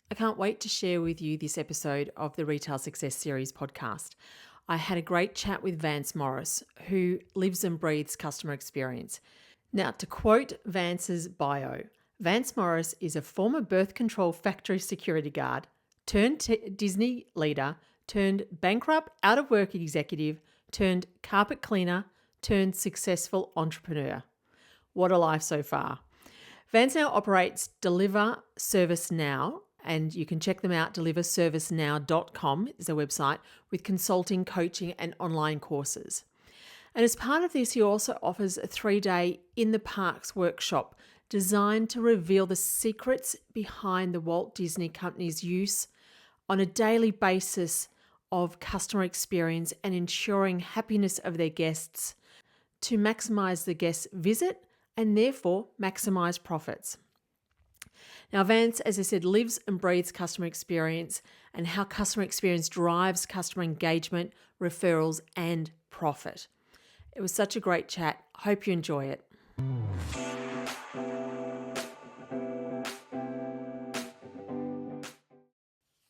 I can't wait to share with you this episode of the Retail Success Series podcast. I had a great chat with Vance Morris, who lives and breathes customer experience. Now, to quote Vance's bio, Vance Morris is a former birth control factory security guard, turned Disney leader, turned bankrupt out of work executive, turned carpet cleaner, turned successful entrepreneur. What a life so far. Vance now operates Deliver Service Now, and you can check them out. deliverservicenow.com is their website, with consulting, coaching, and online courses. And as part of this, he also offers a 3-day In the Parks workshop designed to reveal the secrets behind the Walt Disney Company's use on a daily basis of customer experience and ensuring happiness of their guests to maximize the guest visit and therefore maximize profits. Now, Vance, as I said, lives and breathes customer experience and how customer experience drives customer engagement, referrals, and profit. It was such a great chat. Hope you enjoy it.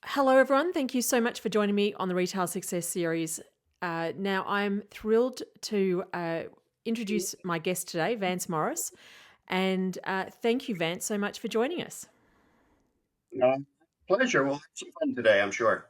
Hello, everyone. Thank you so much for joining me on the Retail Success Series. Now, I'm thrilled to introduce my guest today, Vance Morris. And thank you, Vance, so much for joining us. Pleasure. We'll have some fun today, I'm sure.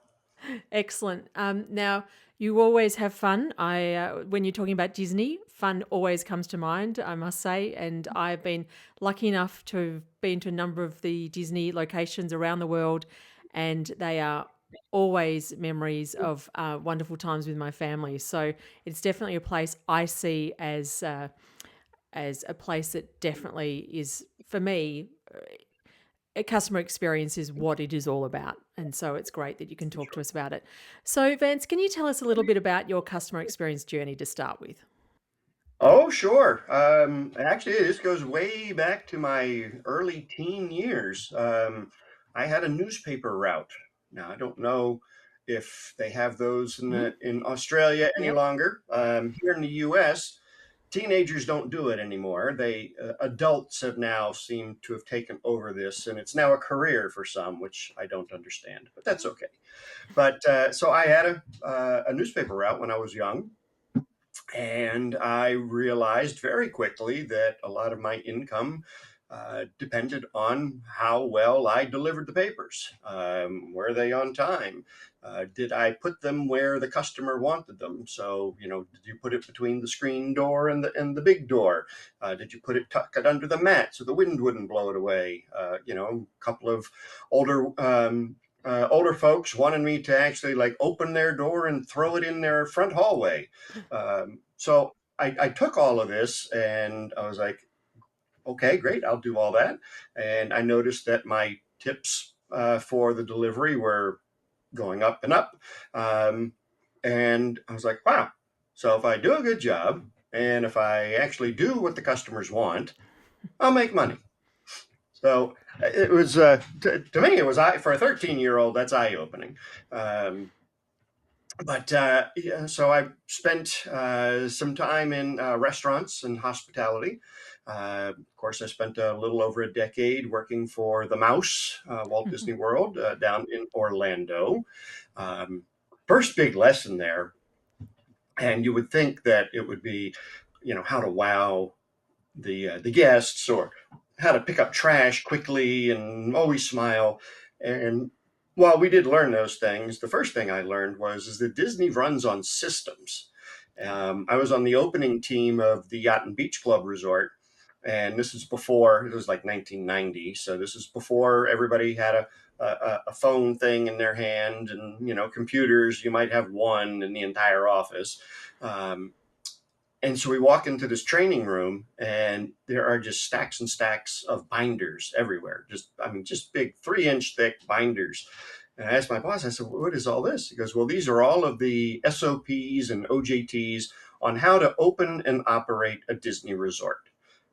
Excellent. Now, you always have fun. When you're talking about Disney, fun always comes to mind, I must say. And I've been lucky enough to have been to a number of the Disney locations around the world, and they are always memories of wonderful times with my family. So it's definitely a place I see as a place that definitely is, for me, customer experience is what it is all about. And so it's great that you can talk to us about it. So, Vance, can you tell us a little bit about your customer experience journey to start with? Oh, sure. Actually, this goes way back to my early teen years. I had a newspaper route. Now, I don't know if they have those Mm-hmm. in Australia any Yep. longer. Here in the U.S., teenagers don't do it anymore. Adults have now seemed to have taken over this, and it's now a career for some, which I don't understand, but that's okay. But so I had a newspaper route when I was young, and I realized very quickly that a lot of my income depended on how well I delivered the papers. Were they on time? Did I put them where the customer wanted them? So, did you put it between the screen door and the big door? Did you tuck it under the mat so the wind wouldn't blow it away? A couple of older older folks wanted me to actually like open their door and throw it in their front hallway. So I took all of this and I was like, okay, great, I'll do all that. And I noticed that my tips for the delivery were going up and up. Um, and I was like, wow. So if I do a good job and if I actually do what the customers want, I'll make money. So it was, to me, it was, for a 13-year-old, that's eye opening. But yeah, so I spent some time in restaurants and hospitality. Of course, I spent a little over a decade working for the Mouse, Walt Disney World, down in Orlando. Um, First big lesson there, and you would think that it would be, how to wow the guests or how to pick up trash quickly and always smile. And while we did learn those things, the first thing I learned is that Disney runs on systems. I was on the opening team of the Yacht and Beach Club Resort, and this is before, it was like 1990, so this is before everybody had a phone thing in their hand, and computers. You might have one in the entire office. Um, and so we walk into this training room, and there are just stacks and stacks of binders everywhere. Just big 3-inch thick binders. And I asked my boss, I said, what is all this? He goes, well, these are all of the SOPs and OJTs on how to open and operate a Disney resort.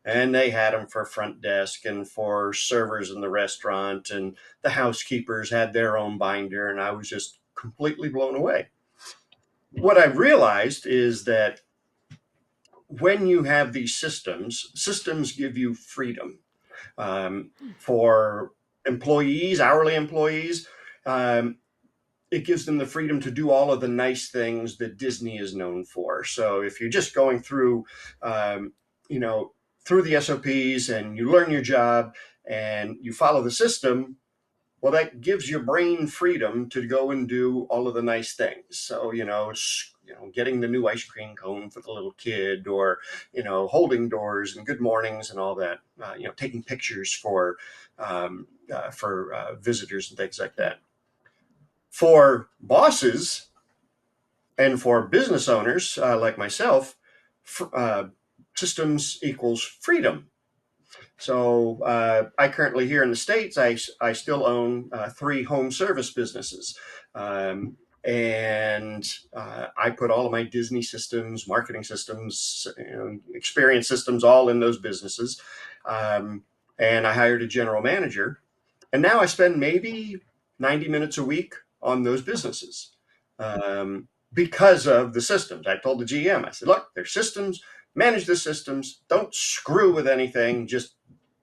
And they had them for front desk and for servers in the restaurant, and the housekeepers had their own binder. And I was just completely blown away. What I realized is that when you have these systems give you freedom for employees, hourly employees, um, it gives them the freedom to do all of the nice things that Disney is known for. So if you're just going through, um, you know, through the SOPs and you learn your job and you follow the system, well, that gives your brain freedom to go and do all of the nice things. So, getting the new ice cream cone for the little kid, or, holding doors and good mornings and all that, taking pictures for visitors and things like that. For bosses and for business owners like myself, systems equals freedom. So I currently, here in the States, I still own 3 home service businesses. And I put all of my Disney systems, marketing systems, experience systems all in those businesses. And I hired a general manager. And now I spend maybe 90 minutes a week on those businesses because of the systems. I told the GM, I said, look, there's systems, manage the systems, don't screw with anything, just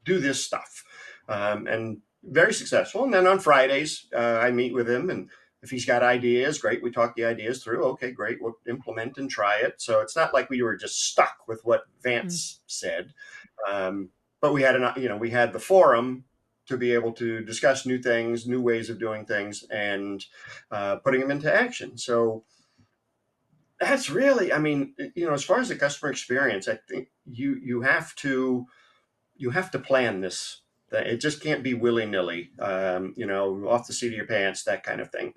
do this stuff. And very successful. And then on Fridays, I meet with him, and if he's got ideas, great. We talk the ideas through. Okay, great. We'll implement and try it. So it's not like we were just stuck with what Vance said. But we had we had the forum to be able to discuss new things, new ways of doing things, and putting them into action. So that's really, as far as the customer experience, I think you have to plan this. It just can't be willy-nilly, off the seat of your pants, that kind of thing.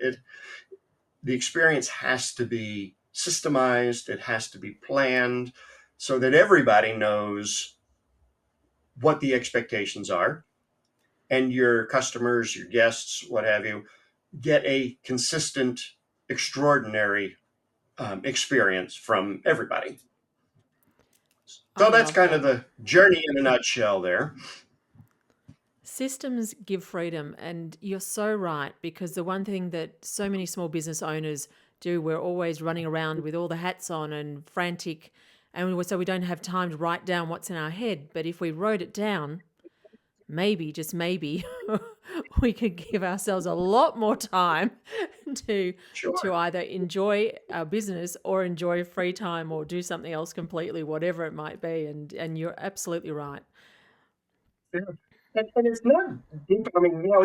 The experience has to be systemized. It has to be planned so that everybody knows what the expectations are, and your customers, your guests, what have you, get a consistent, extraordinary experience from everybody. So that's kind of the journey in a nutshell there. Systems give freedom, and you're so right, because the one thing that so many small business owners do, we're always running around with all the hats on and frantic, and so we don't have time to write down what's in our head. But if we wrote it down, maybe, just maybe, we could give ourselves a lot more time to either enjoy our business or enjoy free time or do something else completely, whatever it might be. And you're absolutely right. Yeah. And it's not deep.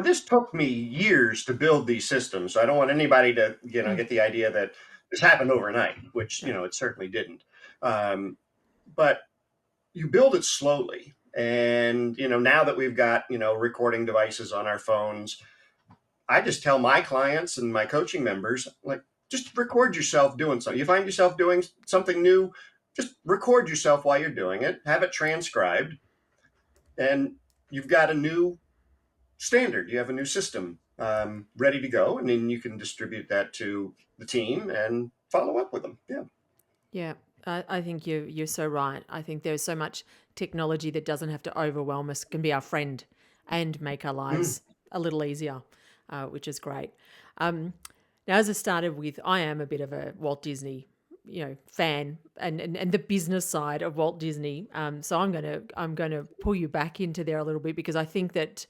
This took me years to build these systems. So I don't want anybody to, get the idea that this happened overnight, which, it certainly didn't. But you build it slowly. And, now that we've got, recording devices on our phones, I just tell my clients and my coaching members, like, just record yourself doing something. You find yourself doing something new, just record yourself while you're doing it, have it transcribed, and you've got a new standard. You have a new system ready to go, and then you can distribute that to the team and follow up with them. Yeah. Yeah, I think you're so right. I think there's so much technology that doesn't have to overwhelm us, can be our friend and make our lives a little easier, which is great. Now, as I started with, I am a bit of a Walt Disney, fan and the business side of Walt Disney. So I'm gonna pull you back into there a little bit, because I think that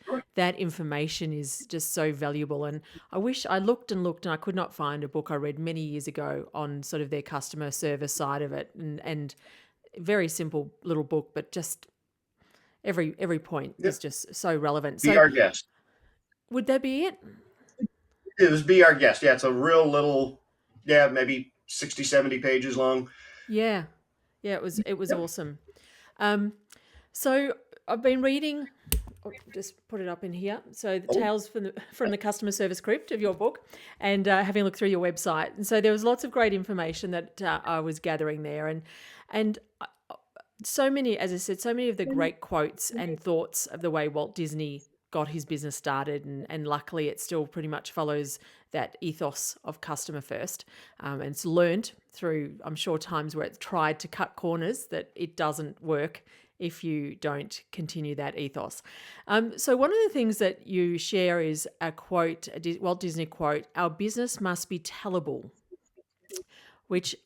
information is just so valuable. And I wish I looked and I could not find a book I read many years ago on sort of their customer service side of it, and very simple little book, but just every point is just so relevant. Be So our guest. would that be it? It was Be Our Guest. Yeah, it's a real little, maybe 60, 70 pages long. Yeah, it was awesome. So I've been reading. Just put it up in here. So the tales from the customer service crypt of your book, and having a look through your website. And so there was lots of great information that I was gathering there, and so many, as I said, so many of the great quotes and thoughts of the way Walt Disney got his business started, and luckily it still pretty much follows that ethos of customer first. And it's learned through, I'm sure, times where it's tried to cut corners, that it doesn't work if you don't continue that ethos. So one of the things that you share is a quote, a Walt Disney quote: "Our business must be tellable," which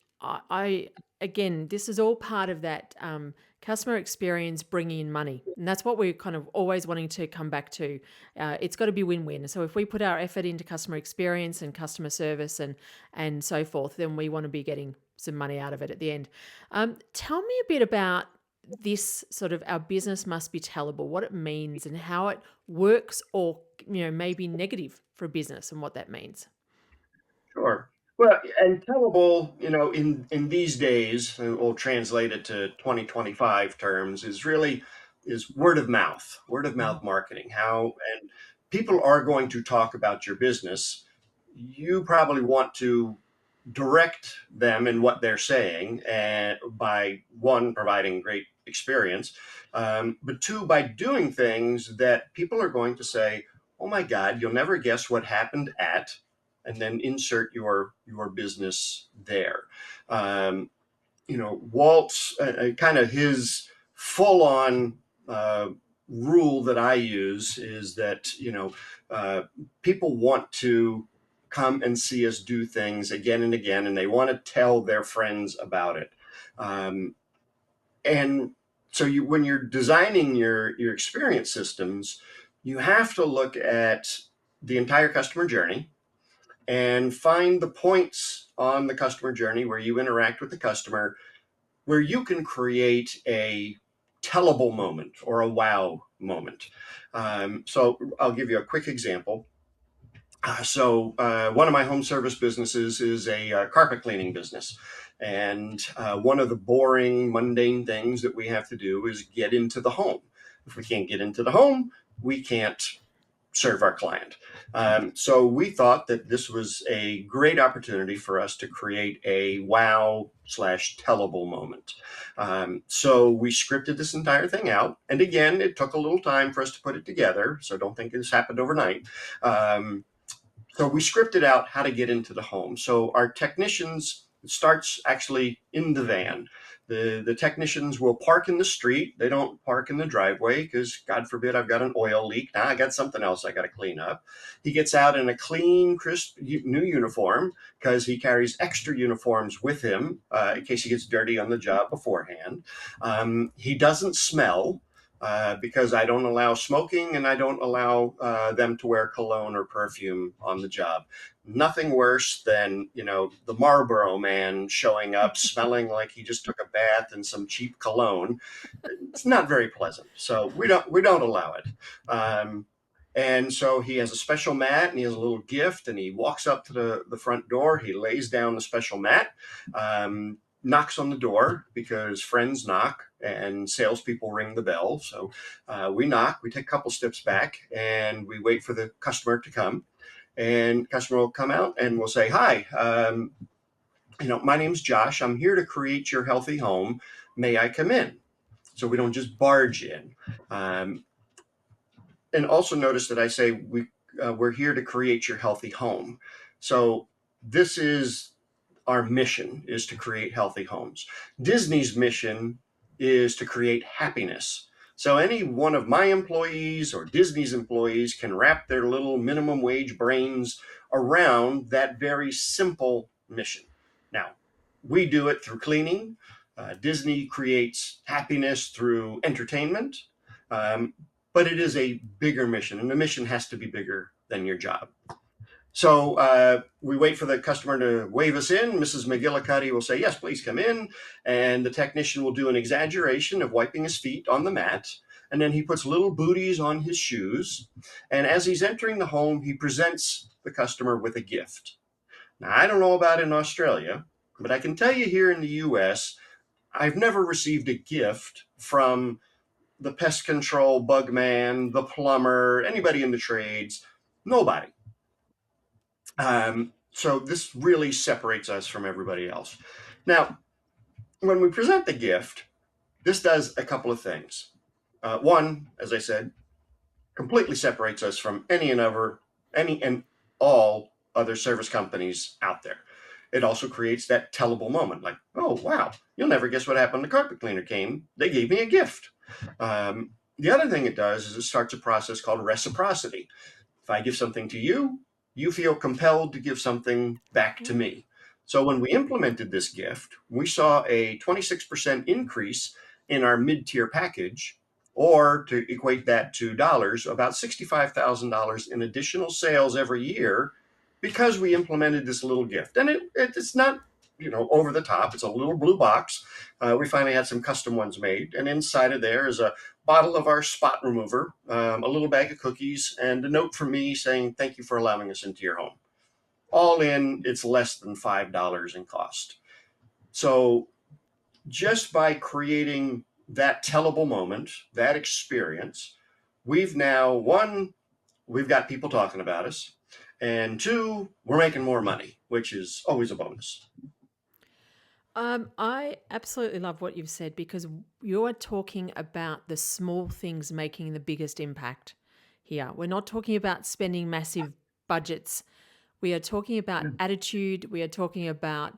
again, this is all part of that customer experience bringing in money. And that's what we're kind of always wanting to come back to. It's got to be win-win. So if we put our effort into customer experience and customer service and so forth, then we want to be getting some money out of it at the end. Tell me a bit about this sort of our business must be tellable, what it means and how it works, or maybe negative for business and what that means. Sure. Well, and tellable, in these days, we'll translate it to 2025 terms, is word of Mhm. mouth marketing. How and people are going to talk about your business. You probably want to direct them in what they're saying, and by one, providing great experience, but two, by doing things that people are going to say, "Oh my God, you'll never guess what happened at," and then insert your business there. Um, Walt's kind of his full on uh, rule that I use is that, uh, people want to come and see us do things again and again, and they want to tell their friends about it. Um, and so when you're designing your experience systems, you have to look at the entire customer journey and find the points on the customer journey where you interact with the customer, where you can create a tellable moment or a wow moment. So I'll give you a quick example. One of my home service businesses is a carpet cleaning business. And one of the boring, mundane things that we have to do is get into the home. If we can't get into the home, we can't serve our client. So we thought that this was a great opportunity for us to create a wow slash tellable moment. So we scripted this entire thing out. And again, it took a little time for us to put it together. So don't think this happened overnight. So we scripted out how to get into the home. So our technicians, it starts actually in the van. The technicians will park in the street. They don't park in the driveway because, God forbid, I've got an oil leak. Now I got something else I got to clean up. He gets out in a clean, crisp new uniform because he carries extra uniforms with him in case he gets dirty on the job beforehand. He doesn't smell because I don't allow smoking and I don't allow them to wear cologne or perfume on the job. Nothing worse than, the Marlboro man showing up smelling like he just took a bath in some cheap cologne. It's not very pleasant. So we don't allow it. And so he has a special mat and he has a little gift and he walks up to the front door. He lays down the special mat, knocks on the door because friends knock and salespeople ring the bell. So we knock, we take a couple steps back and we wait for the customer to come. And the customer will come out and we'll say, "Hi, my name's Josh. I'm here to create your healthy home. May I come in?" So we don't just barge in. Um, and also notice that I say we're here to create your healthy home. So this is our mission, is to create healthy homes. Disney's mission is to create happiness. So any one of my employees or Disney's employees can wrap their little minimum wage brains around that very simple mission. Now, we do it through cleaning. Disney creates happiness through entertainment. Um, but it is a bigger mission, and the mission has to be bigger than your job. So we wait for the customer to wave us in. Mrs. McGillicuddy will say, "Yes, please come in." And the technician will do an exaggeration of wiping his feet on the mat. And then he puts little booties on his shoes. And as he's entering the home, he presents the customer with a gift. Now, I don't know about in Australia, but I can tell you here in the US, I've never received a gift from the pest control bug man, the plumber, anybody in the trades. Nobody. So this really separates us from everybody else. Now, when we present the gift, this does a couple of things. One, as I said, completely separates us from any and all other service companies out there. It also creates that tellable moment, like, "Oh wow, you'll never guess what happened. The carpet cleaner came. They gave me a gift." The other thing it does is it starts a process called reciprocity. If I give something to you, you feel compelled to give something back to Mm. me. So when we implemented this gift, we saw a 26% increase in our mid-tier package, or to equate that to dollars, about $65,000 in additional sales every year because we implemented this little gift. And it's not, over the top. It's a little blue box. We finally had some custom ones made, and inside of there is a bottle of our spot remover, a little bag of cookies, and a note from me saying, "Thank you for allowing us into your home." All in, it's less than $5 in cost. So just by creating that tellable moment, that experience, we've now, one, we've got people talking about us, and two, we're making more money, which is always a bonus. I absolutely love what you've said because you're talking about the small things making the biggest impact here. We're not talking about spending massive budgets. We are talking about attitude. We are talking about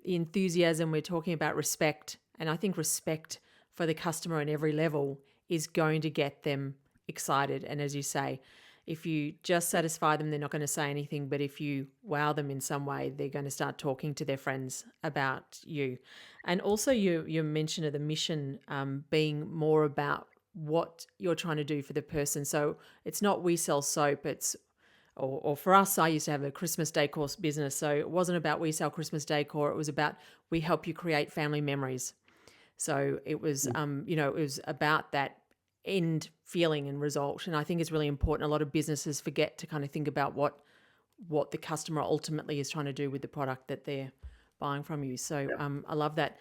enthusiasm. We're talking about respect. And I think respect for the customer on every level is going to get them excited. And as you say, if you just satisfy them, they're not going to say anything. But if you wow them in some way, they're going to start talking to their friends about you. And also, your mention of the mission being more about what you're trying to do for the person. So it's not we sell soap, it's or for us, I used to have a Christmas decor business. So it wasn't about we sell Christmas decor. It was about we help you create family memories. So it was, it was about that end feeling and result. And I think it's really important. A lot of businesses forget to kind of think about what the customer ultimately is trying to do with the product that they're buying from you. So I love that.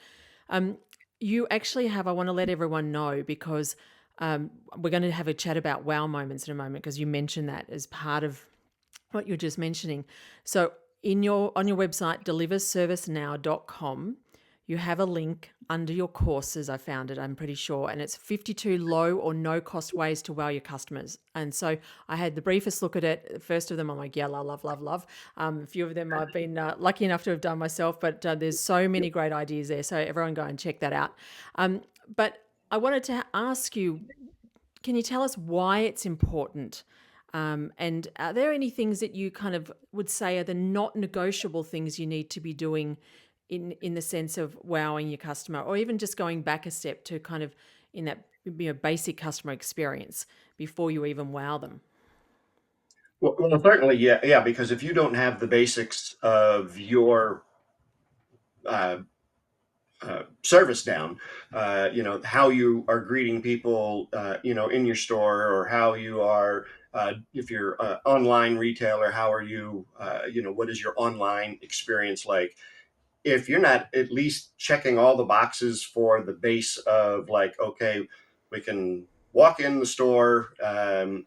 You actually have, I want to let everyone know because we're going to have a chat about wow moments in a moment because you mentioned that as part of what you're just mentioning. So on your website, deliverservicenow.com, you have a link under your courses. I found it, I'm pretty sure, and it's 52 low or no cost ways to wow your customers. And so I had the briefest look at it. The first of them, I'm like, yeah, love, love, love. A few of them I've been lucky enough to have done myself, but there's so many great ideas there. So everyone go and check that out. But I wanted to ask you, can you tell us why it's important? And are there any things that you kind of would say are the not negotiable things you need to be doing in the sense of wowing your customer, or even just going back a step to kind of in that basic customer experience before you even wow them? Well, certainly, yeah, because if you don't have the basics of your uh, service down, how you are greeting people, in your store, or how you are, if you're online retailer, how are you, what is your online experience like? If you're not at least checking all the boxes for the base of like, okay, we can walk in the store,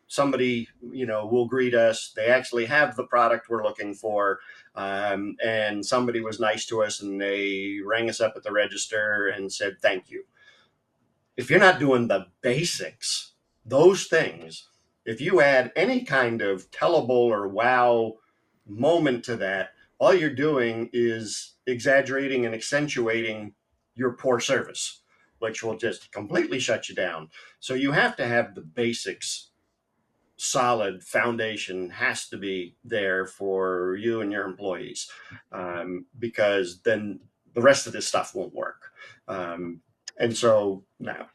somebody, will greet us. They actually have the product we're looking for. And somebody was nice to us and they rang us up at the register and said, thank you. If you're not doing the basics, those things, if you add any kind of tellable or wow moment to that, all you're doing is exaggerating and accentuating your poor service, which will just completely shut you down. So you have to have the basics. Solid foundation has to be there for you and your employees, because then the rest of this stuff won't work. And so now,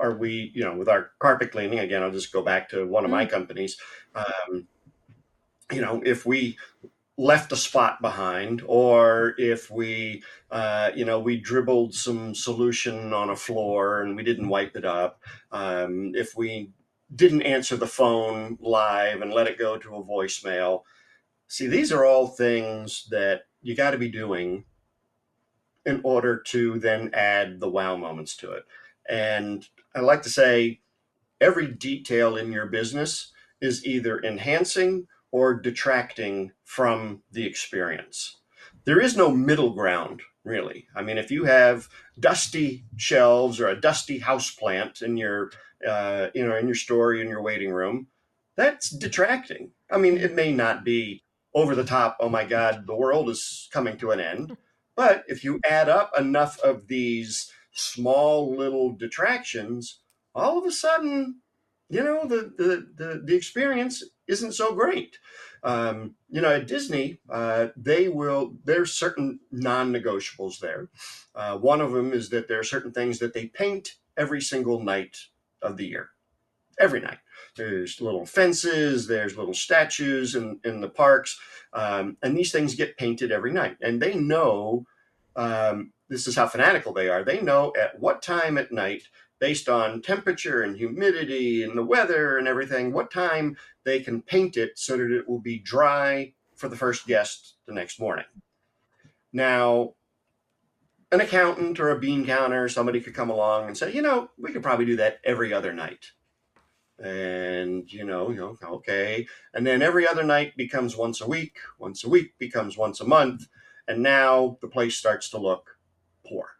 are we, with our carpet cleaning, again, I'll just go back to one of my companies. If we left a spot behind, or if we, we dribbled some solution on a floor and we didn't wipe it up, if we didn't answer the phone live and let it go to a voicemail. See, these are all things that you got to be doing in order to then add the wow moments to it. And I like to say every detail in your business is either enhancing or detracting from the experience. There is no middle ground, really. I mean, if you have dusty shelves or a dusty house plant in your, in your store, in your waiting room, that's detracting. I mean, it may not be over the top, oh my God, the world is coming to an end. But if you add up enough of these small little detractions, all of a sudden, the experience isn't so great. At Disney, there's certain non-negotiables there. One of them is that there are certain things that they paint every single night of the year, every night. There's little fences, there's little statues in the parks, and these things get painted every night. And they know, this is how fanatical they are. They know at what time at night, based on temperature and humidity and the weather and everything, what time they can paint it so that it will be dry for the first guest the next morning. Now, an accountant or a bean counter, somebody could come along and say, we could probably do that every other night. And okay. And then every other night becomes once a week becomes once a month, and now the place starts to look poor.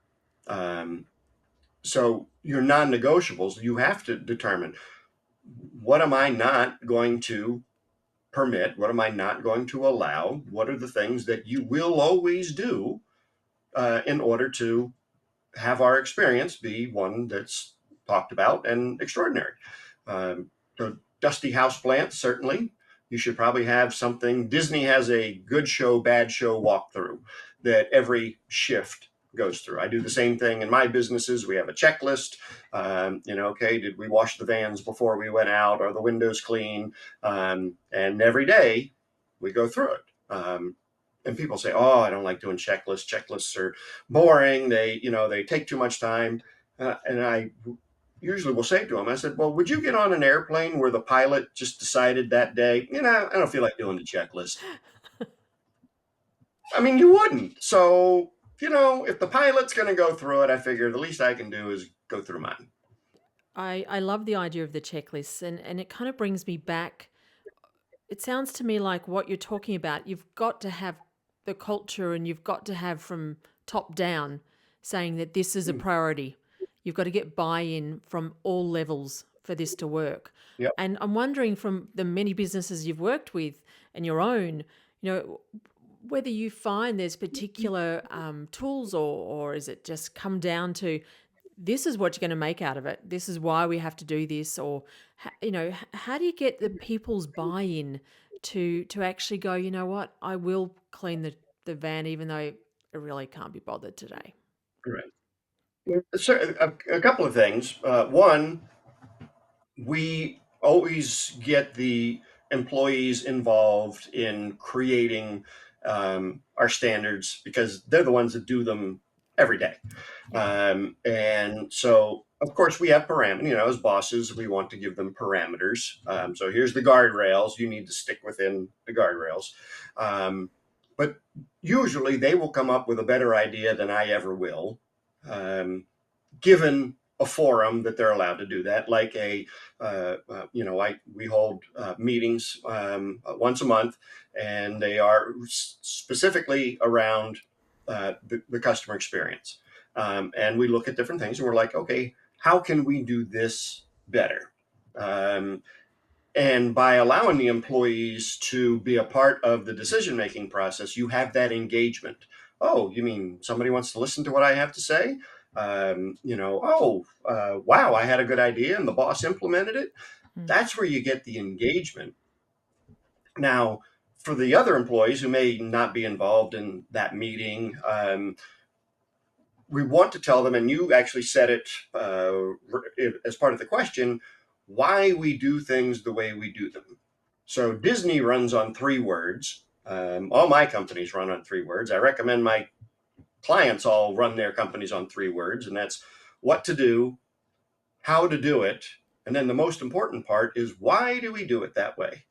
So your non-negotiables, you have to determine, what am I not going to permit, what am I not going to allow, what are the things that you will always do in order to have our experience be one that's talked about and extraordinary. So dusty house plants, certainly. You should probably have something. Disney has a good show, bad show walkthrough that every shift goes through. I do the same thing in my businesses. We have a checklist. Okay, did we wash the vans before we went out? Are the windows clean? And every day we go through it. And people say, "Oh, I don't like doing checklists. Checklists are boring. They take too much time." And I usually will say to them, I said, "Well, would you get on an airplane where the pilot just decided that day, I don't feel like doing the checklist?" I mean, you wouldn't. So, if the pilot's going to go through it, I figure the least I can do is go through mine. I love the idea of the checklists, and it kind of brings me back. It sounds to me like what you're talking about, you've got to have the culture and you've got to have from top down saying that this is a Mm, priority. You've got to get buy in from all levels for this to work. yep. And I'm wondering, from the many businesses you've worked with and your own, whether you find there's particular tools, or is it just come down to this is what you're going to make out of it. This is why we have to do this. Or, how do you get the people's buy-in to actually go, you know what, I will clean the van even though I really can't be bothered today. Right. So a couple of things. One, we always get the employees involved in creating our standards because they're the ones that do them every day. Yep. And so, of course, we have parameters. As bosses, we want to give them parameters. So here's the guardrails. You need to stick within the guardrails. But usually they will come up with a better idea than I ever will, given a forum that they're allowed to do that, like we hold meetings once a month, and they are specifically around the customer experience. And we look at different things, and we're like, okay, how can we do this better? And by allowing the employees to be a part of the decision-making process, you have that engagement. Oh, you mean somebody wants to listen to what I have to say? Wow, I had a good idea and the boss implemented it. Mm. That's where you get the engagement. Now, for the other employees who may not be involved in that meeting, we want to tell them, and you actually said it as part of the question, why we do things the way we do them. So Disney runs on 3 words. All my companies run on 3 words. I recommend my clients all run their companies on 3 words, and that's what to do, how to do it, and then the most important part is, why do we do it that way?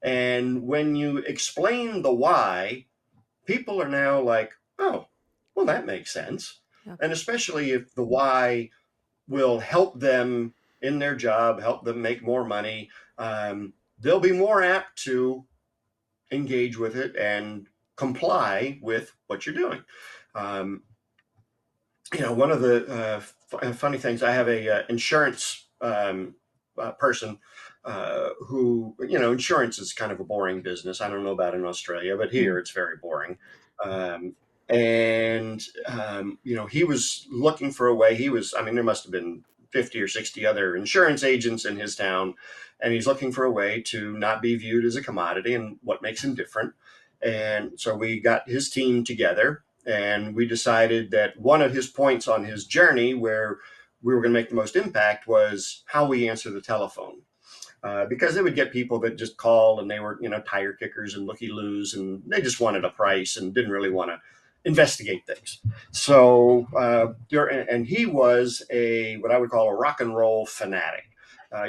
And when you explain the why, people are now like, oh, well, that makes sense. Yeah. And especially if the why will help them in their job, help them make more money, they'll be more apt to engage with it and comply with what you're doing. One of the funny things, I have a insurance person who, insurance is kind of a boring business. I don't know about in Australia, but Mm. here it's very boring. And he was looking for a way. There must have been 50 or 60 other insurance agents in his town, and he's looking for a way to not be viewed as a commodity and what makes him different. And so we got his team together, and we decided that one of his points on his journey where we were going to make the most impact was how we answer the telephone. Because they would get people that just call and they were, tire kickers and looky-loos, and they just wanted a price and didn't really want to investigate things. So, and he was what I would call a rock and roll fanatic.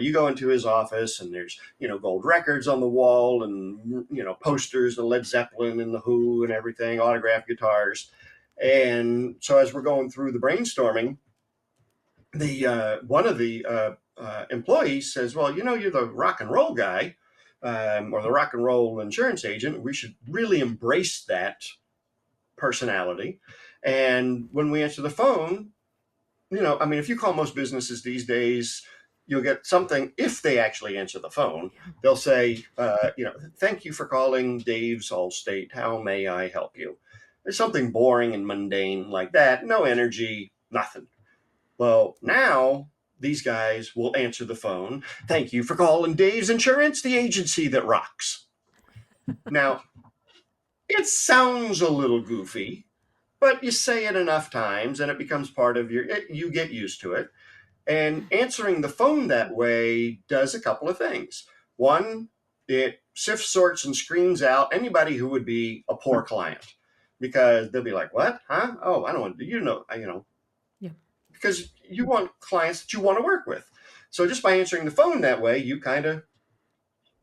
You go into his office and there's, gold records on the wall and, posters of Led Zeppelin and the Who and everything, autographed guitars. And so as we're going through the brainstorming, one of the employees says, "Well, you're the rock and roll guy, or the rock and roll insurance agent. We should really embrace that personality. And when we answer the phone, if you call most businesses these days, you'll get something. If they actually answer the phone, they'll say, thank you for calling Dave's Allstate. How may I help you?" There's something boring and mundane like that. No energy, nothing. Well, now these guys will answer the phone. "Thank you for calling Dave's Insurance, the agency that rocks." Now, it sounds a little goofy, but you say it enough times and it becomes part of you get used to it. And answering the phone that way does a couple of things. One, it sifts, sorts, and screens out anybody who would be a poor client, because they'll be like, "What? Huh? Oh, I don't want to, Yeah. because you want clients that you want to work with. So just by answering the phone that way, you kind of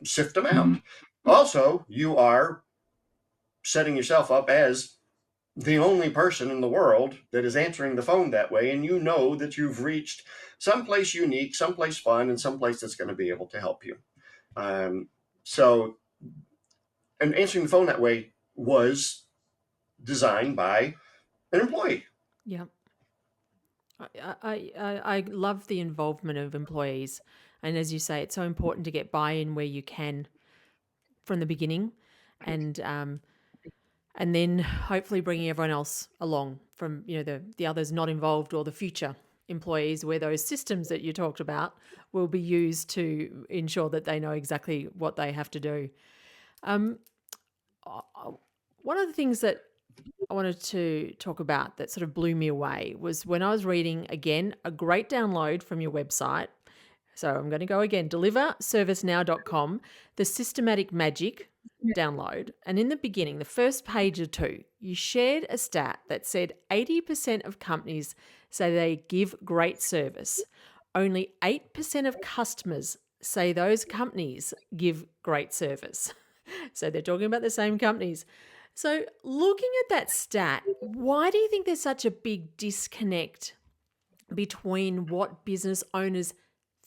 sift them out. Also, you are setting yourself up as the only person in the world that is answering the phone that way, and you know that you've reached someplace unique, someplace fun, and someplace that's going to be able to help you. So, and answering the phone that way was designed by an employee. Yeah. I love the involvement of employees. And as you say, it's so important to get buy-in where you can from the beginning, and then hopefully bringing everyone else along from, the others not involved or the future employees, where those systems that you talked about will be used to ensure that they know exactly what they have to do. One of the things that I wanted to talk about that sort of blew me away was when I was reading, again, a great download from your website. So I'm going to go again, deliverservicenow.com, the systematic magic download. And in the beginning, the first page or two, you shared a stat that said 80% of companies say they give great service. Only 8% of customers say those companies give great service. So they're talking about the same companies. So looking at that stat, why do you think there's such a big disconnect between what business owners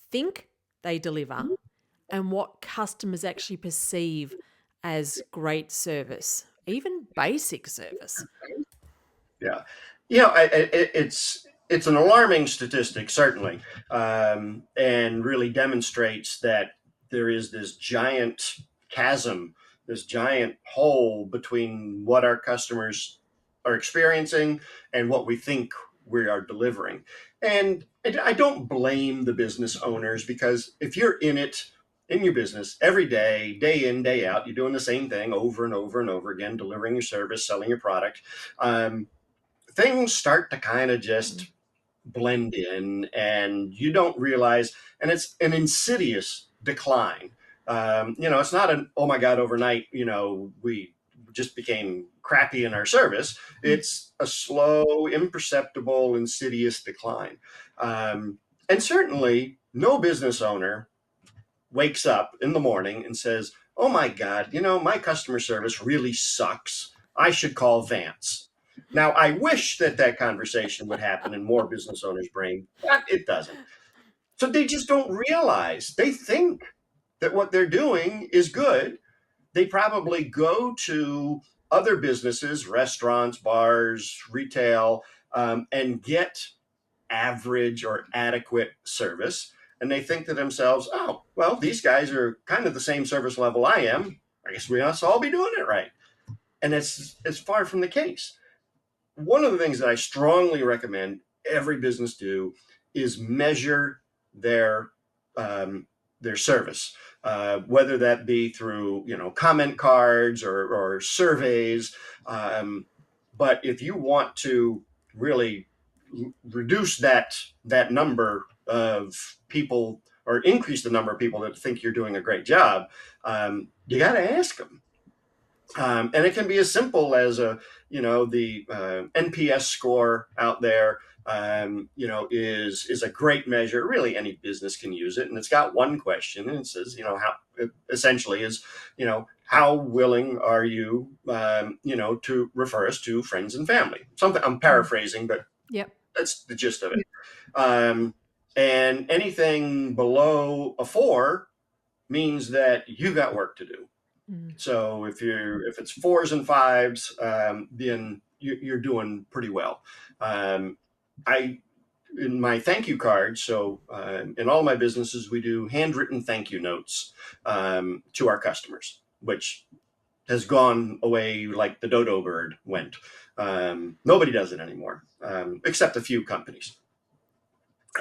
think they deliver and what customers actually perceive as great service, even basic service? Yeah, it's an alarming statistic, certainly, and really demonstrates that there is this giant chasm, this giant hole between what our customers are experiencing and what we think we are delivering. And I don't blame the business owners, because if you're in it, in your business every day in, day out, you're doing the same thing over and over and over again, delivering your service, selling your product. Things start to kind of just blend in, and you don't realize, and it's an insidious decline. It's not an, "Oh my God, overnight, we just became crappy in our service." It's a slow, imperceptible, insidious decline. And certainly no business owner wakes up in the morning and says, "Oh my God, my customer service really sucks. I should call Vance." Now, I wish that conversation would happen in more business owners' brain, but it doesn't. So they just don't realize. They think that what they're doing is good. They probably go to other businesses, restaurants, bars, retail, and get average or adequate service. And they think to themselves, "Oh, well, these guys are kind of the same service level I am. I guess we must all be doing it right." And it's far from the case. One of the things that I strongly recommend every business do is measure their service, whether that be through comment cards or surveys. But if you want to really reduce that number of people, or increase the number of people that think you're doing a great job, you got to ask them. And it can be as simple as the NPS score out there, is a great measure. Really, any business can use it, and it's got one question, and it says, how it essentially is, how willing are you, to refer us to friends and family? Something I'm paraphrasing, but Yep. that's the gist of it. And anything below a 4 means that you got work to do. So if it's 4s and 5s, then you're doing pretty well. In my thank you card, so in all my businesses, we do handwritten thank you notes to our customers, which has gone away like the dodo bird went. Nobody does it anymore, except a few companies.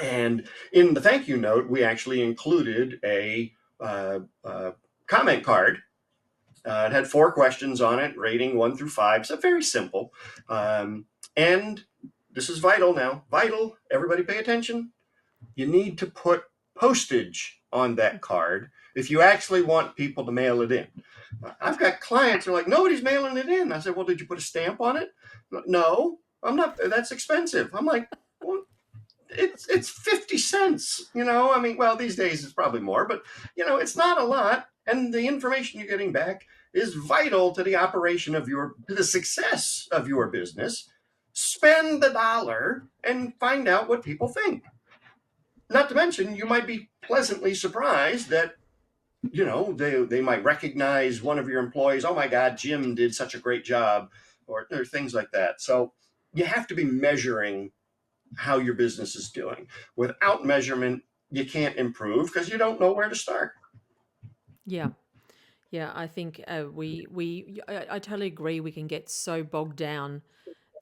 And in the thank you note, we actually included a comment card. It had 4 questions on it, rating 1 through 5, so very simple. And this is vital now. Vital, everybody pay attention. You need to put postage on that card if you actually want people to mail it in. I've got clients who are like, nobody's mailing it in. I said, well, did you put a stamp on it? No, I'm not. That's expensive. I'm like, well, it's 50 cents. Well, these days it's probably more, but it's not a lot. And the information you're getting back is vital to the operation of to the success of your business. Spend the dollar and find out what people think. Not to mention, you might be pleasantly surprised that they might recognize one of your employees. Oh my God, Jim did such a great job, or things like that. So you have to be measuring how your business is doing. Without measurement, you can't improve because you don't know where to start. Yeah. Yeah, I think I totally agree. We can get so bogged down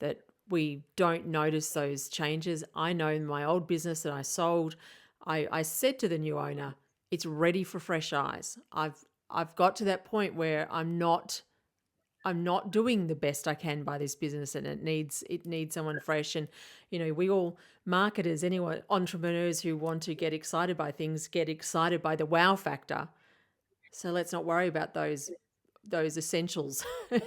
that we don't notice those changes. I know in my old business that I sold, I said to the new owner, it's ready for fresh eyes. I've got to that point where I'm not doing the best I can by this business, and it needs someone fresh. And we all, marketers, anyone, entrepreneurs who want to get excited by things, get excited by the wow factor. So let's not worry about those essentials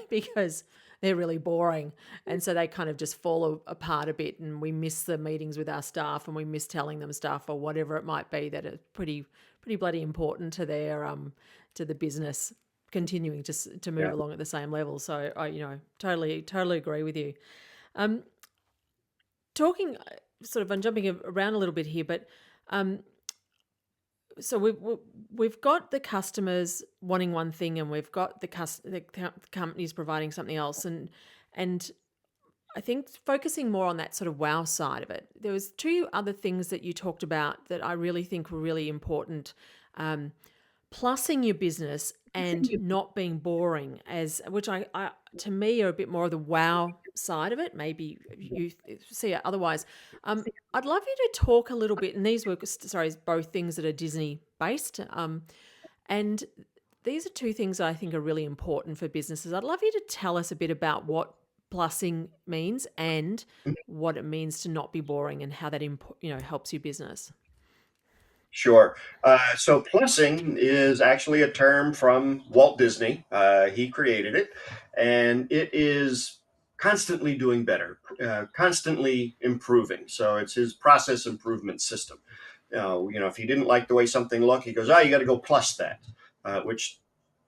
because they're really boring, and so they kind of just fall apart a bit, and we miss the meetings with our staff, and we miss telling them stuff or whatever it might be that are pretty bloody important to their to the business continuing to move along at the same level. So I totally agree with you. Talking sort of, I'm jumping around a little bit here, but so we've got the customers wanting one thing, and we've got the companies providing something else, and I think focusing more on that sort of wow side of it. There was 2 other things that you talked about that I really think were really important. Plussing your business and not being boring, which I to me are a bit more of the wow side of it. Maybe you see it otherwise. I'd love you to talk a little bit, and these were both things that are Disney based, and these are 2 things that I think are really important for businesses. I'd love you to tell us a bit about what plussing means and what it means to not be boring, and how that helps your business. Sure. So plussing is actually a term from Walt Disney. He created it, and it is constantly doing better, constantly improving. So it's his process improvement system. If he didn't like the way something looked, he goes, you got to go plus that, which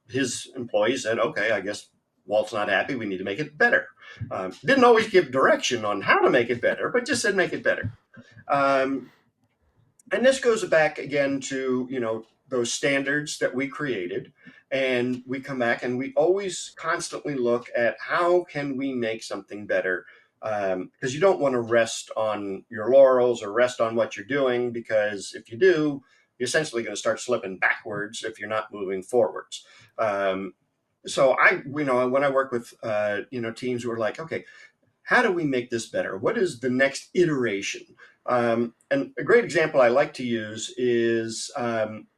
his employees said, okay, I guess Walt's not happy. We need to make it better. Didn't always give direction on how to make it better, but just said make it better. And this goes back again to those standards that we created, and we come back and we always constantly look at how can we make something better, because you don't want to rest on your laurels or rest on what you're doing, because if you do, you're essentially going to start slipping backwards if you're not moving forwards. So when I work with teams who are like, okay, how do we make this better? What is the next iteration? And a great example I like to use is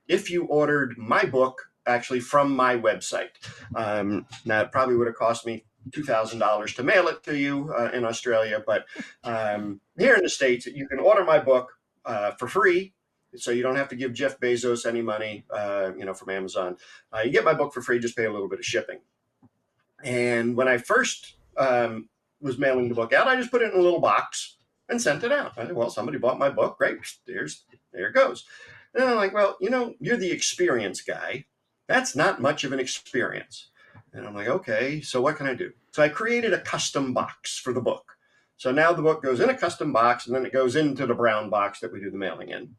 if you ordered my book actually from my website. Now, it probably would have cost me $2,000 to mail it to you in Australia, but here in the States, you can order my book for free. So you don't have to give Jeff Bezos any money, from Amazon. You get my book for free, just pay a little bit of shipping. And when I first was mailing the book out, I just put it in a little box and sent it out. I said, well, somebody bought my book. Great. There it goes. And I'm like, well, you're the experience guy. That's not much of an experience. And I'm like, okay, so what can I do? So I created a custom box for the book. So now the book goes in a custom box, and then it goes into the brown box that we do the mailing in.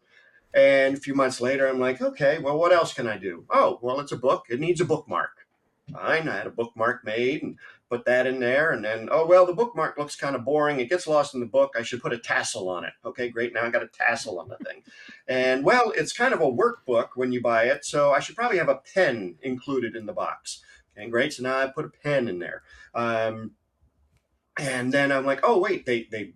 And a few months later, I'm like, okay, well, what else can I do? Oh, well, it's a book. It needs a bookmark. Fine. I had a bookmark made and put that in there. And then, oh, well, the bookmark looks kind of boring. It gets lost in the book. I should put a tassel on it. Okay, great. Now I got a tassel on the thing. And, well, it's kind of a workbook when you buy it. So I should probably have a pen included in the box. Okay, great. So now I put a pen in there. And then I'm like, oh, wait, they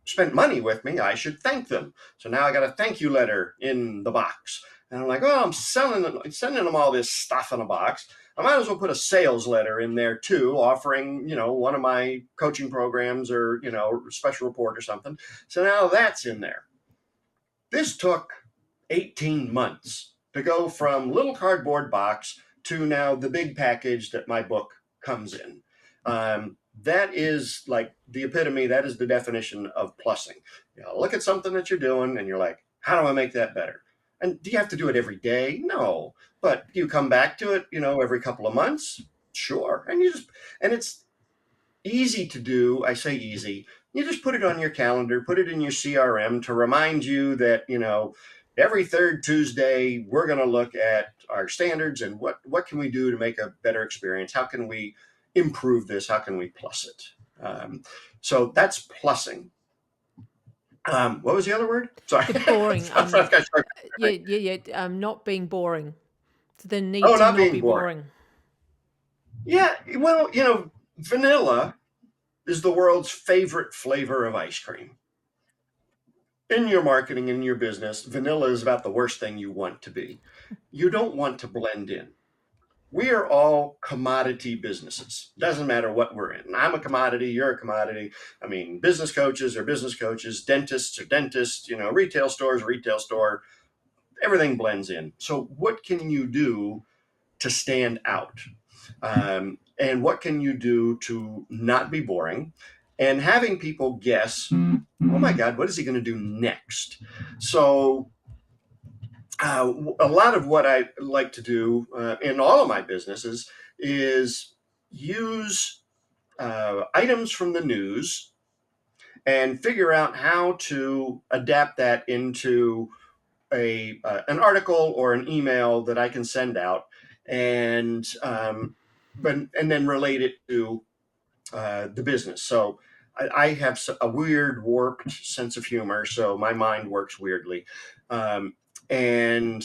spent money with me. I should thank them. So now I got a thank you letter in the box. And I'm like, oh, I'm sending them all this stuff in a box. I might as well put a sales letter in there too, offering, one of my coaching programs or, special report or something. So now that's in there. This took 18 months to go from little cardboard box to now the big package that my book comes in. That is like the epitome. That is the definition of plussing. Look at something that you're doing and you're like, how do I make that better? And do you have to do it every day? No. But do you come back to it, every couple of months? Sure. And it's easy to do. I say easy. You just put it on your calendar, put it in your CRM to remind you that, every third Tuesday, we're going to look at our standards and what can we do to make a better experience? How can we improve this? How can we plus it? So that's plussing. What was the other word? Sorry. The boring. Not being boring. The need to not be boring. Yeah, well, vanilla is the world's favorite flavor of ice cream. In your marketing, in your business, vanilla is about the worst thing you want to be. You don't want to blend in. We are all commodity businesses. Doesn't matter what we're in. I'm a commodity, you're a commodity. I mean, business coaches are business coaches, dentists are dentists, retail stores, retail store. Everything blends in. So what can you do to stand out? And what can you do to not be boring? And having people guess, oh my God, what is he going to do next? So a lot of what I like to do in all of my businesses is use items from the news and figure out how to adapt that into an article or an email that I can send out, and then relate it to the business. So I have a weird, warped sense of humor, so my mind works weirdly. And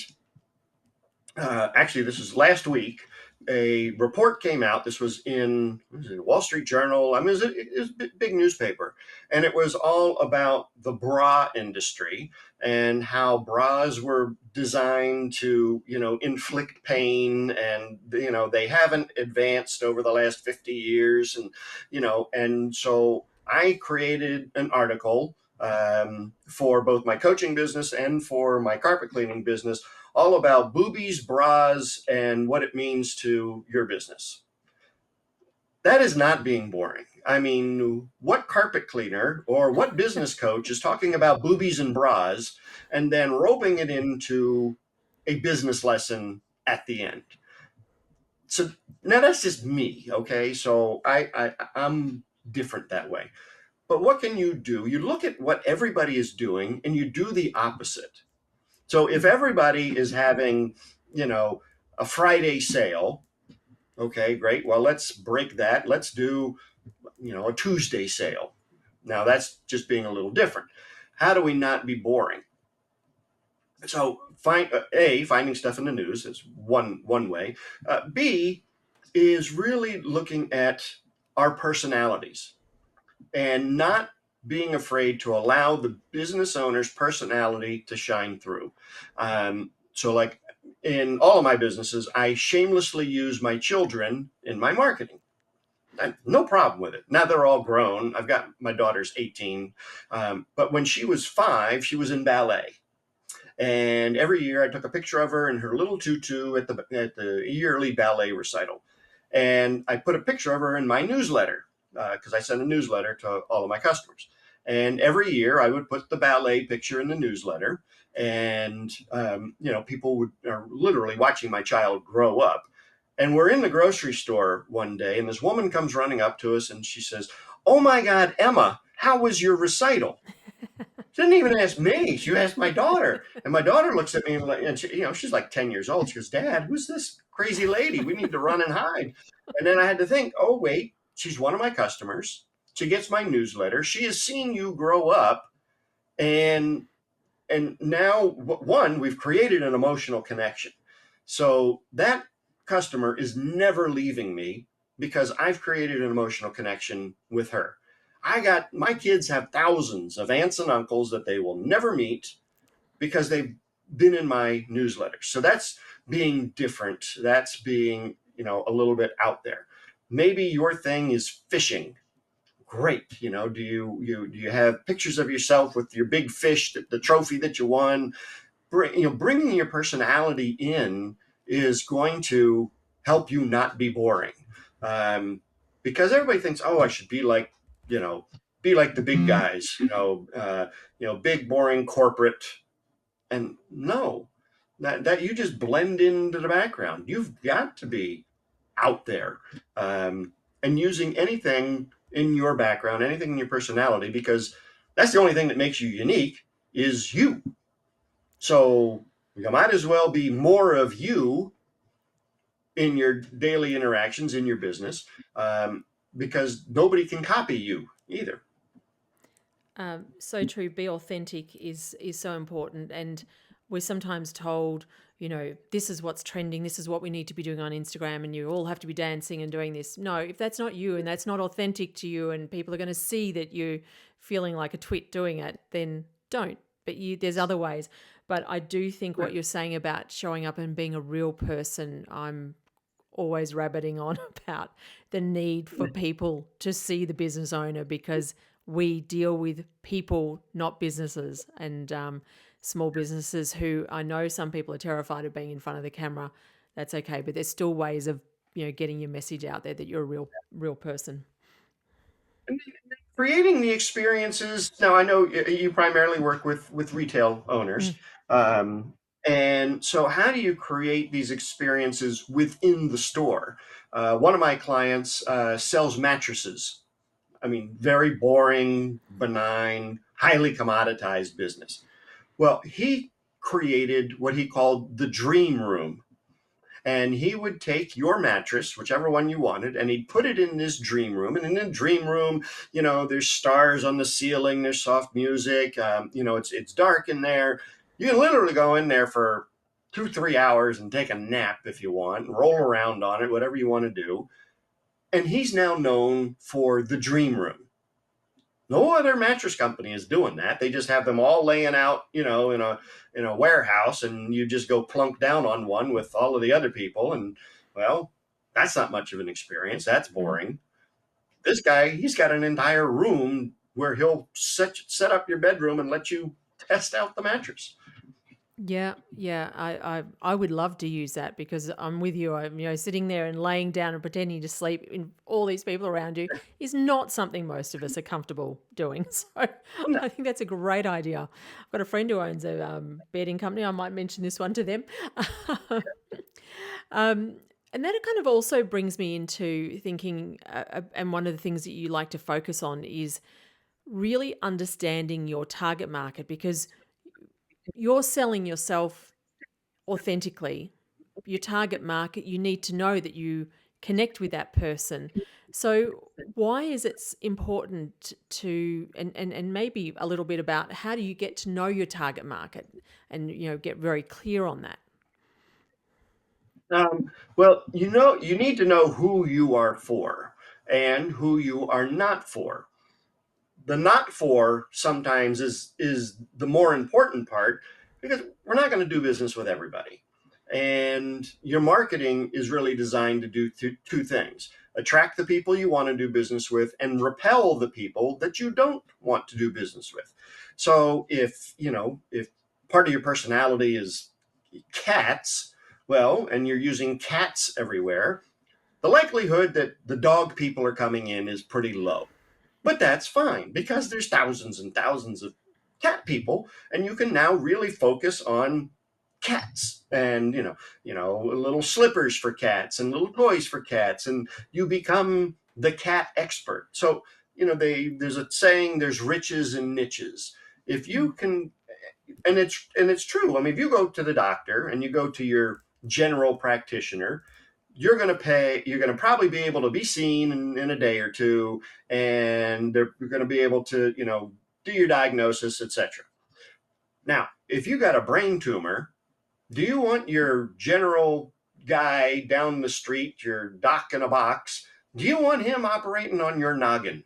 actually, this was last week. A report came out. This was in Wall Street Journal. I mean, it was a big newspaper. And it was all about the bra industry and how bras were designed to, inflict pain. And, they haven't advanced over the last 50 years. And so I created an article for both my coaching business and for my carpet cleaning business, all about boobies, bras, and what it means to your business. That is not being boring. I mean, what carpet cleaner or what business coach is talking about boobies and bras and then roping it into a business lesson at the end? So now that's just me, okay? So I'm different that way. But what can you do? You look at what everybody is doing and you do the opposite. So if everybody is having, a Friday sale, okay, great. Well, let's break that. Let's do, a Tuesday sale. Now that's just being a little different. How do we not be boring? So finding stuff in the news is one way. B is really looking at our personalities and not being afraid to allow the business owner's personality to shine through. So, like in all of my businesses, I shamelessly use my children in my marketing. No problem with it. Now they're all grown. I've got my daughter's 18, but when she was 5, she was in ballet. And every year I took a picture of her in her little tutu at the yearly ballet recital. And I put a picture of her in my newsletter because I send a newsletter to all of my customers. And every year I would put the ballet picture in the newsletter. And, people are literally watching my child grow up. And we're in the grocery store one day, and this woman comes running up to us and she says, "Oh my God, Emma, how was your recital?" She didn't even ask me. She asked my daughter. And my daughter looks at me and she's like 10 years old. She goes, "Dad, who's this crazy lady? We need to run and hide." And then I had to think, oh, wait, she's one of my customers. She gets my newsletter. She has seen you grow up. And now, one, we've created an emotional connection. So that customer is never leaving me because I've created an emotional connection with her. My kids have thousands of aunts and uncles that they will never meet because they've been in my newsletters. So that's being different. That's being, a little bit out there. Maybe your thing is fishing. Great. Do you have pictures of yourself with your big fish, the trophy that you won? Bringing your personality in is going to help you not be boring. Because everybody thinks, oh, I should be like the big guys, big, boring corporate. And no, that you just blend into the background. You've got to be out there, and using anything in your background, anything in your personality, because that's the only thing that makes you unique is you. So you might as well be more of you in your daily interactions in your business, because nobody can copy you either. So true. Be authentic is so important, and we're sometimes told, this is what's trending, this is what we need to be doing on Instagram, and you all have to be dancing and doing this. No, if that's not you and that's not authentic to you, and people are going to see that you're feeling like a twit doing it, then don't. But there's other ways. But I do think what Right. you're saying about showing up and being a real person, I'm always rabbiting on about the need for people to see the business owner, because we deal with people, not businesses, and small businesses who I know some people are terrified of being in front of the camera. That's okay, but there's still ways of getting your message out there that you're a real person. Creating the experiences. Now, I know you primarily work with retail Mm. owners, um, and so how do you create these experiences within the store? One of my clients sells mattresses. I mean, very boring, benign, highly commoditized business. Well, he created what he called the dream room. And he would take your mattress, whichever one you wanted, and he'd put it in this dream room. And in the dream room, there's stars on the ceiling, there's soft music, it's dark in there. You can literally go in there for 2, 3 hours and take a nap if you want, and roll around on it, whatever you want to do. And he's now known for the dream room. No other mattress company is doing that. They just have them all laying out, in a warehouse, and you just go plunk down on one with all of the other people. And well, that's not much of an experience. That's Mm. boring. This guy, he's got an entire room where he'll set up your bedroom and let you test out the mattress. Yeah, yeah, I would love to use that, because I'm with you. I'm sitting there and laying down and pretending to sleep in all these people around you is not something most of us are comfortable doing. So No. I think that's a great idea. I've got a friend who owns a bedding company. I might mention this one to them. And that kind of also brings me into thinking, and one of the things that you like to focus on is really understanding your target market, because you're selling yourself authentically. Your target market, you need to know that you connect with that person. So why is it important to, and maybe a little bit about how do you get to know your target market and get very clear on that? Well, you need to know who you are for and who you are not for. the not for sometimes is the more important part, because we're not going to do business with everybody. And your marketing is really designed to do two things: attract the people you want to do business with and repel the people that you don't want to do business with. So if part of your personality is cats, well, and you're using cats everywhere, the likelihood that the dog people are coming in is pretty low. But that's fine, because there's thousands and thousands of cat people, and you can now really focus on cats, and little slippers for cats and little toys for cats, and you become the cat expert. So there's a saying, there's riches in niches. If you can, and it's true. I mean, if you go to the doctor and you go to your general practitioner, you're going to probably be able to be seen in a day or two, and they're going to be able to do your diagnosis, etc. Now, if you got a brain tumor, do you want your general guy down the street, your doc in a box, do you want him operating on your noggin?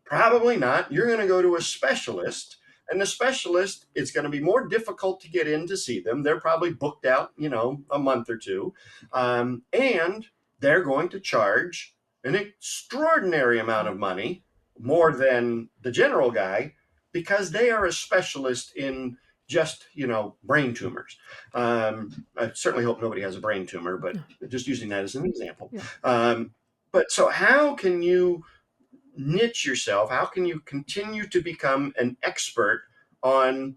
Probably not. You're going to go to a specialist, and the specialist, it's going to be more difficult to get in to see them. They're probably booked out, a month or two. And they're going to charge an extraordinary amount of money, more than the general guy, because they are a specialist in just, brain tumors. I certainly hope nobody has a brain tumor, but just using that as an example. Yeah. But so how can you niche yourself? How can you continue to become an expert on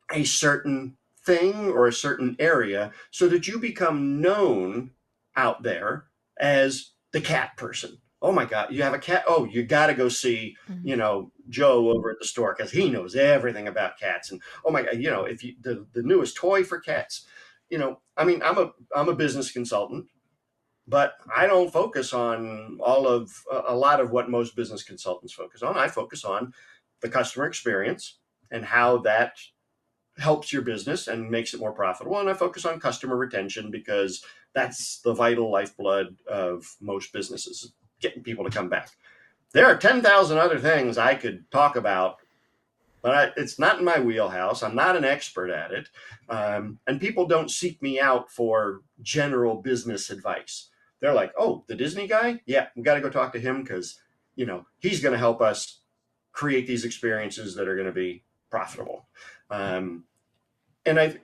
a certain thing or a certain area, so that you become known out there as the cat person? Oh my God, you have a cat? Oh, you got to go see, Joe over at the store, because he knows everything about cats. And oh my God, if you the newest toy for cats, I mean, I'm a business consultant, but I don't focus on a lot of what most business consultants focus on. I focus on the customer experience and how that helps your business and makes it more profitable. And I focus on customer retention, because that's the vital lifeblood of most businesses, getting people to come back. There are 10,000 other things I could talk about, but it's not in my wheelhouse. I'm not an expert at it. And people don't seek me out for general business advice. They're like, oh, the Disney guy? Yeah, we got to go talk to him, because, he's going to help us create these experiences that are going to be profitable. And I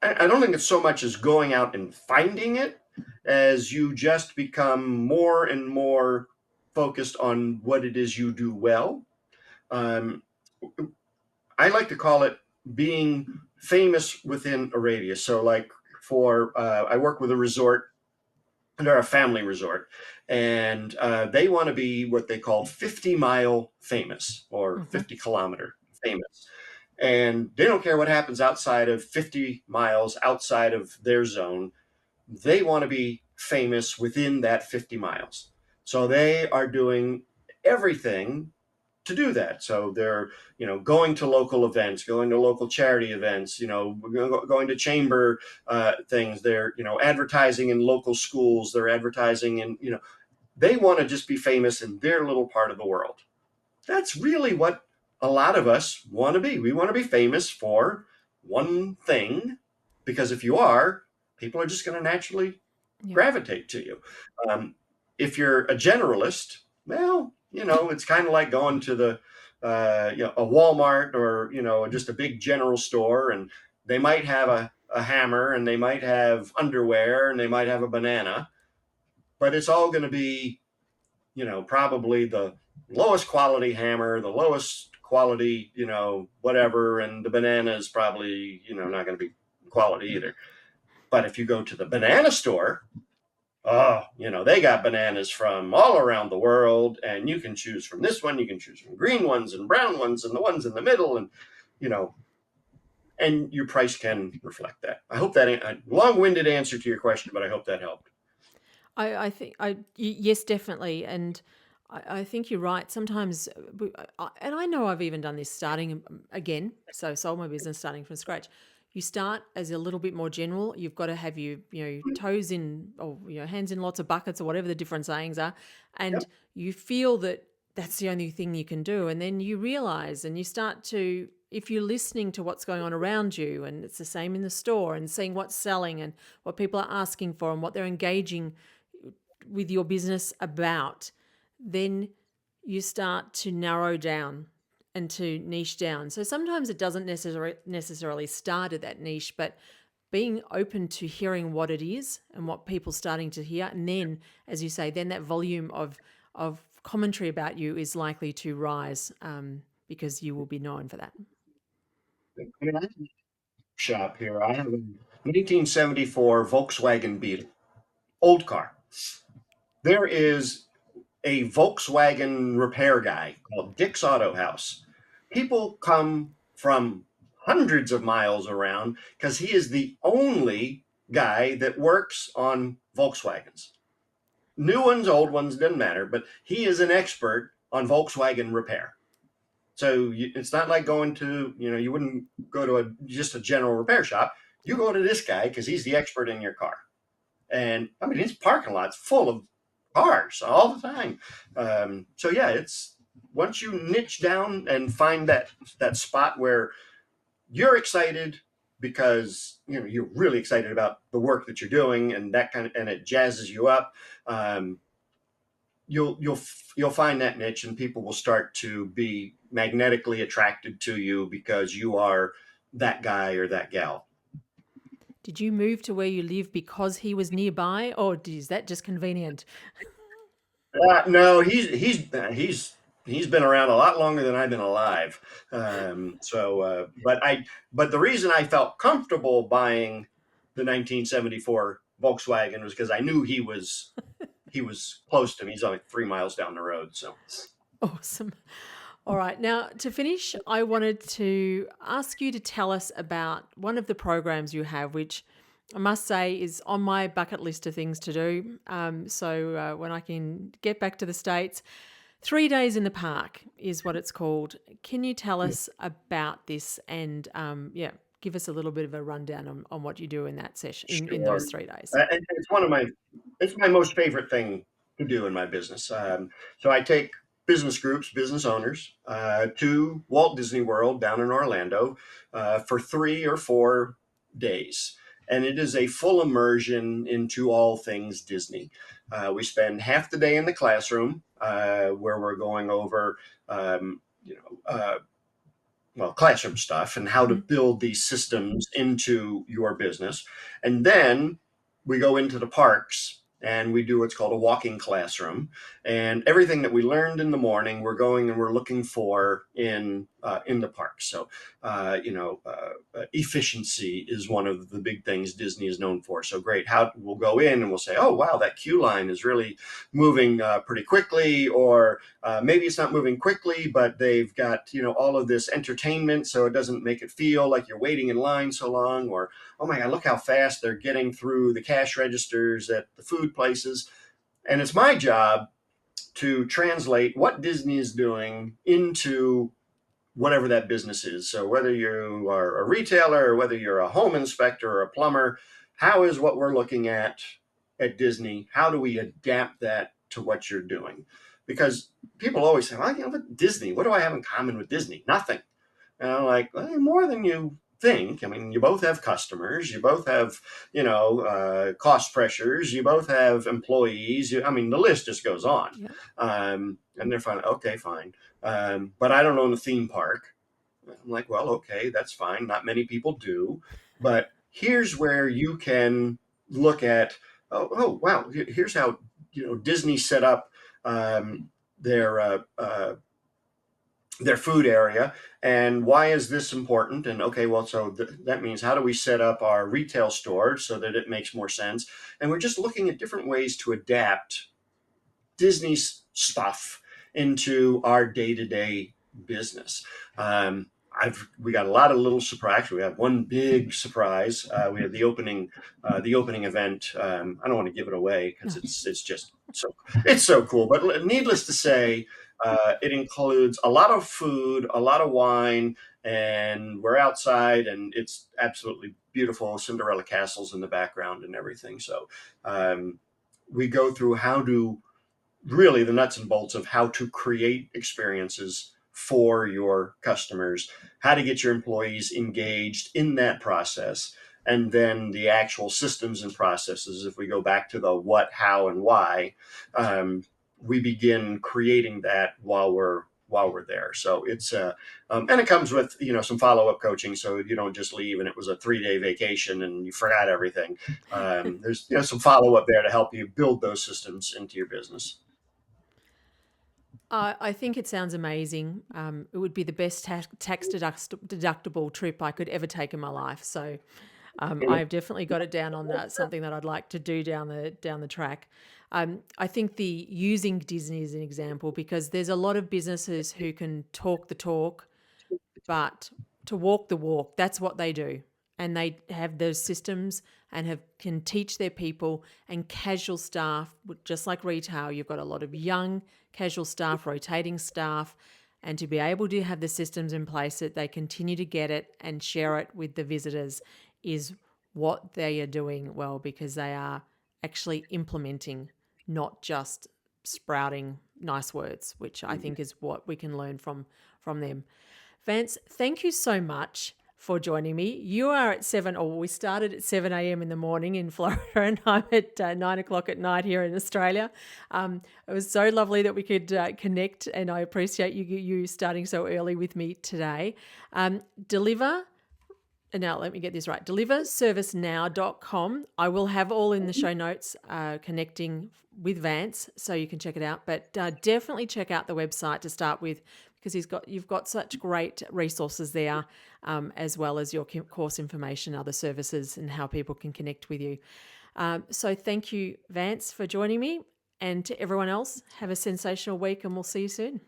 don't think it's so much as going out and finding it, as you just become more and more focused on what it is you do well. Um, I like to call it being famous within a radius. So, like, I work with a resort, and they're a family resort, and they want to be what they call 50-mile famous, or 50-kilometer famous. And they don't care what happens outside of 50 miles outside of their zone. They want to be famous within that 50 miles. So they are doing everything to do that. So they're, going to local events, going to local charity events, going to chamber things. They're, advertising in local schools. They're advertising in, they want to just be famous in their little part of the world. That's really what a lot of us want to be. We want to be famous for one thing, because if you are, people are just going to naturally gravitate to you. If you're a generalist, well, it's kind of like going to the a Walmart, or just a big general store, and they might have a hammer, and they might have underwear, and they might have a banana, but it's all going to be probably the lowest quality hammer, the lowest quality, whatever, and the banana is probably, not going to be quality either. But if you go to the banana store, oh, they got bananas from all around the world, and you can choose from this one, you can choose from green ones and brown ones and the ones in the middle, and, and your price can reflect that. I hope that a long-winded answer to your question, but I hope that helped. I think yes, definitely, and I think you're right. Sometimes, and I know I've even done this starting again. So sold my business starting from scratch. You start as a little bit more general. You've got to have your toes in, or hands in lots of buckets, or whatever the different sayings are, and Yep. you feel that that's the only thing you can do. And then you realize and you start to, if you're listening to what's going on around you, and it's the same in the store, and seeing what's selling and what people are asking for and what they're engaging with your business about, then you start to narrow down and to niche down. So sometimes it doesn't necessarily start at that niche, but being open to hearing what it is and what people starting to hear, and then, as you say, then that volume of commentary about you is likely to rise, because you will be known for that. I mean, I have a shop here. I have a 1974 Volkswagen Beetle, old car. There is a Volkswagen repair guy called Dick's Auto House. People come from hundreds of miles around because he is the only guy that works on Volkswagens. New ones, old ones, doesn't matter, but he is an expert on Volkswagen repair. So it's not like going to, you wouldn't go to just a general repair shop. You go to this guy because he's the expert in your car. And I mean, his parking lot's full of cars all the time. So yeah, it's once you niche down and find that spot where you're excited because you're really excited about the work that you're doing and that and it jazzes you up. You'll find that niche, and people will start to be magnetically attracted to you because you are that guy or that gal. Did you move to where you live because he was nearby, or is that just convenient? No, he's been around a lot longer than I've been alive. But the reason I felt comfortable buying the 1974 Volkswagen was because I knew he was close to me. He's only 3 miles down the road. So Awesome. All right. Now, to finish, I wanted to ask you to tell us about one of the programs you have, which I must say is on my bucket list of things to do. So when I can get back to the States, 3 days in the park is what it's called. Can you tell us about this and, give us a little bit of a rundown on what you do in that session, in sure. those 3 days? And it's my most favorite thing to do in my business. So I take business groups, business owners, to Walt Disney World down in Orlando for 3 or 4 days. And it is a full immersion into all things Disney. We spend half the day in the classroom where we're going over, classroom stuff and how to Mm-hmm. build these systems into your business. And then we go into the parks and we do what's called a walking classroom. And everything that we learned in the morning, we're going and we're looking for in the parks. So, efficiency is one of the big things Disney is known for. So great. How we'll go in and we'll say, oh, wow, that queue line is really moving pretty quickly, or maybe it's not moving quickly, but they've got, all of this entertainment, so it doesn't make it feel like you're waiting in line so long. Or, oh my God, look how fast they're getting through the cash registers at the food places. And it's my job to translate what Disney is doing into whatever that business is. So whether you are a retailer or whether you're a home inspector or a plumber, how is what we're looking at Disney? How do we adapt that to what you're doing? Because people always say, well, Disney, what do I have in common with Disney? Nothing. And I'm like, well, more than you think. I mean, you both have customers, you both have, cost pressures, you both have employees. I mean, the list just goes on. Yeah. And they're fine. Okay, fine. But I don't own a theme park. I'm like, well, okay, that's fine. Not many people do. But here's where you can look at, oh wow, here's how, Disney set up their their food area, and why is this important? And okay, well, so that means how do we set up our retail store so that it makes more sense? And we're just looking at different ways to adapt Disney's stuff into our day-to-day business. We got a lot of little surprise. We have one big surprise. We have the opening event. I don't want to give it away because it's just it's so cool. But needless to say, it includes a lot of food, a lot of wine, and we're outside, and it's absolutely beautiful. Cinderella castles in the background and everything. So we go through how to really the nuts and bolts of how to create experiences for your customers, how to get your employees engaged in that process, and then the actual systems and processes. If we go back to the what, how, and why, we begin creating that while we're there. So it's and it comes with some follow up coaching, so you don't just leave and it was a 3-day vacation and you forgot everything. There's some follow up there to help you build those systems into your business. I think it sounds amazing. It would be the best tax deductible trip I could ever take in my life. So I've definitely got it down on that, something that I'd like to do down the track. I think the using Disney as an example, because there's a lot of businesses who can talk the talk, but to walk the walk, that's what they do. And they have those systems and can teach their people, and casual staff, just like retail, you've got a lot of young casual staff, rotating staff, and to be able to have the systems in place that they continue to get it and share it with the visitors is what they are doing well, because they are actually implementing, not just sprouting nice words, which I think is what we can learn from them. Vance, thank you so much for joining me. You are at 7, or we started at 7 a.m. in the morning in Florida, and I'm at 9 o'clock at night here in Australia. It was so lovely that we could connect, and I appreciate you starting so early with me today. Deliver. Now, let me get this right. Deliverservicenow.com. I will have all in the show notes connecting with Vance, so you can check it out. But definitely check out the website to start with, because you've got such great resources there, as well as your course information, other services, and how people can connect with you. So thank you, Vance, for joining me. And to everyone else, have a sensational week, and we'll see you soon.